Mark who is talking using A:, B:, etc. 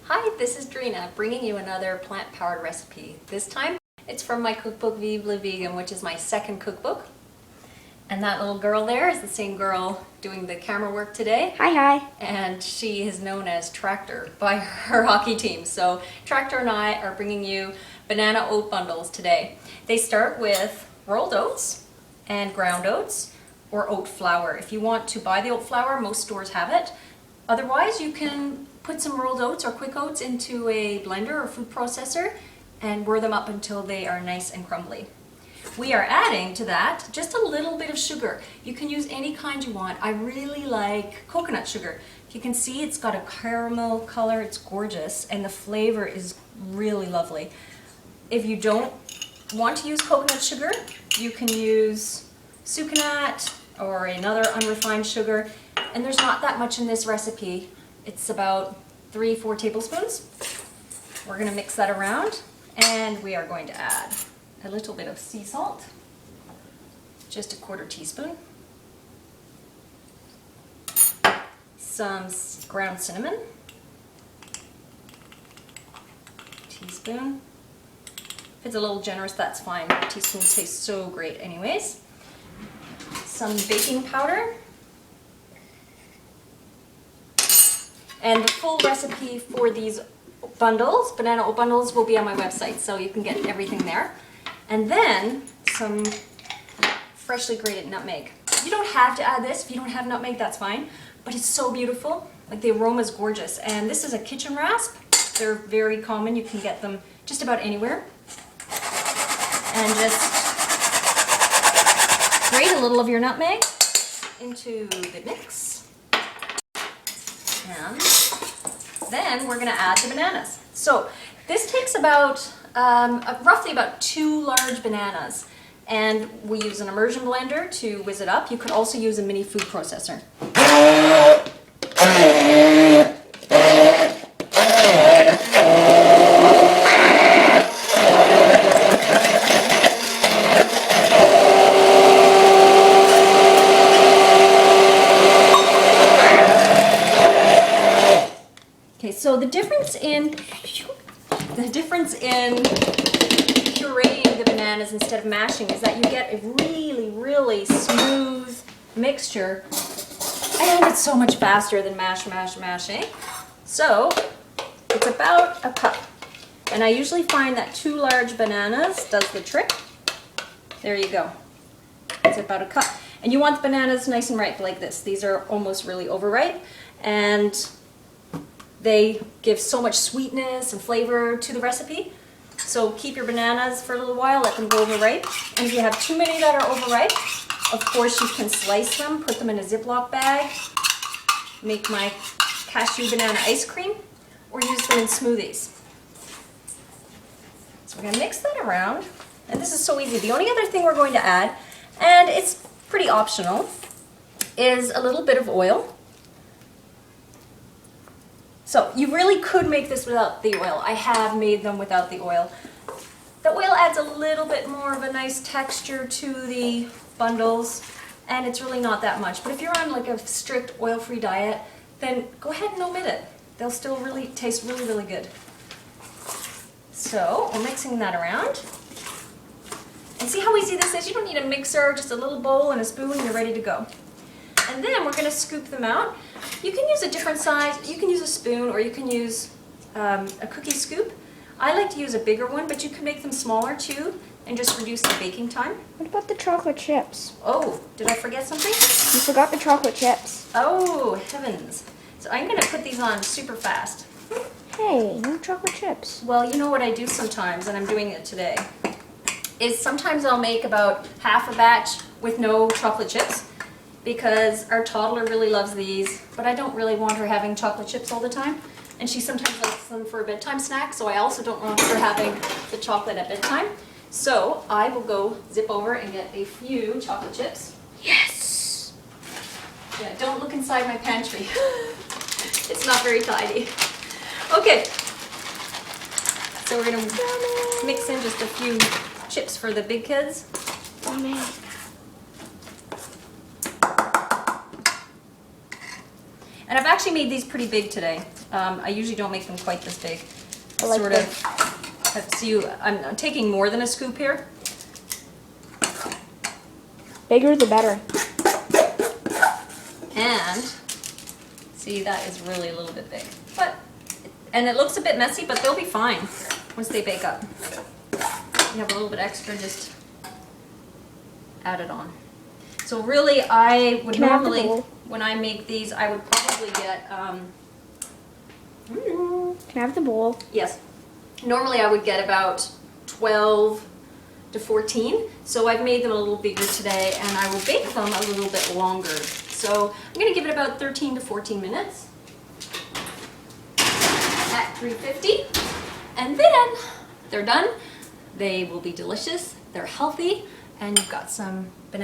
A: Hi, this is Dreena, bringing you another plant-powered recipe. This time, it's from my cookbook Vive le Vegan, which is my second cookbook. And that little girl there is the same girl doing the camera work today.
B: Hi.
A: And she is known as Tractor by her hockey team. So Tractor and I are bringing you banana oat bundles today. They start with rolled oats and ground oats or oat flour. If you want to buy the oat flour, most stores have it. Otherwise, you can put some rolled oats or quick oats into a blender or food processor and whir them up until they are nice and crumbly. We are adding to that just a little bit of sugar. You can use any kind you want. I really like coconut sugar. If you can see, it's got a caramel color, it's gorgeous, and the flavor is really lovely. If you don't want to use coconut sugar, you can use sucanat or another unrefined sugar, and there's not that much in this recipe. It's about 3-4 tablespoons. We're going to mix that around, and we are going to add a little bit of sea salt, just a 1/4 teaspoon, some ground cinnamon, teaspoon. If it's a little generous, that's fine. A teaspoon tastes so great anyways. Some baking powder. And the full recipe for these bundles, banana oat bundles, will be on my website, so you can get everything there. And then some freshly grated nutmeg. You don't have to add this. If you don't have nutmeg, that's fine. But it's so beautiful. Like, the aroma is gorgeous. And this is a kitchen rasp. They're very common. You can get them just about anywhere. And just grate a little of your nutmeg into the mix. And then we're going to add the bananas. So this takes about roughly about 2 large bananas, and we use an immersion blender to whiz it up. You could also use a mini food processor. Okay, so the difference in pureeing the bananas instead of mashing is that you get a really smooth mixture, and it's so much faster than mashing. So it's about a cup, and I usually find that 2 large bananas does the trick. There you go. It's about a cup, and you want the bananas nice and ripe like this. These are almost really overripe, and they give so much sweetness and flavor to the recipe. So keep your bananas for a little while, let them go overripe. And if you have too many that are overripe, of course you can slice them, put them in a Ziploc bag, make my cashew banana ice cream, or use them in smoothies. So we're going to mix that around, and this is so easy. The only other thing we're going to add, and it's pretty optional, is a little bit of oil. So you really could make this without the oil. I have made them without the oil. The oil adds a little bit more of a nice texture to the bundles, and it's really not that much. But if you're on like a strict oil-free diet, then go ahead and omit it. They'll still really taste really good. So we're mixing that around. And see how easy this is? You don't need a mixer, just a little bowl and a spoon, and you're ready to go. And then we're going to scoop them out. You can use a different size. You can use a spoon, or you can use a cookie scoop. I like to use a bigger one, but you can make them smaller too and just reduce the baking time.
B: What about the chocolate chips?
A: Oh, did I forget something?
B: You forgot the chocolate chips.
A: Oh, heavens. So I'm going to put these on super fast.
B: Hey, no chocolate chips.
A: Well, you know what I do sometimes, and I'm doing it today, is sometimes I'll make about half a batch with no chocolate chips, because our toddler really loves these, but I don't really want her having chocolate chips all the time. And she sometimes likes them for a bedtime snack, so I also don't want her having the chocolate at bedtime. So I will go zip over and get a few chocolate chips.
B: Yes!
A: Yeah, don't look inside my pantry. It's not very tidy. Okay. So we're going to mix in just a few chips for the big kids.
B: Oh man.
A: And I've actually made these pretty big today. I usually don't make them quite this big.
B: I like
A: Sort of, so I'm taking more than a scoop here.
B: Bigger the better.
A: And see, that is really a little bit big. And it looks a bit messy, but they'll be fine once they bake up. You have a little bit extra, just add it on. So really, I would
B: Can I have the
A: normally,
B: bowl?
A: when I make these, I would probably get,
B: Can I have the bowl?
A: yes, normally I would get about 12 to 14. So I've made them a little bigger today, and I will bake them a little bit longer. So I'm gonna give it about 13 to 14 minutes at 350. And then they're done. They will be delicious, they're healthy, and you've got some banana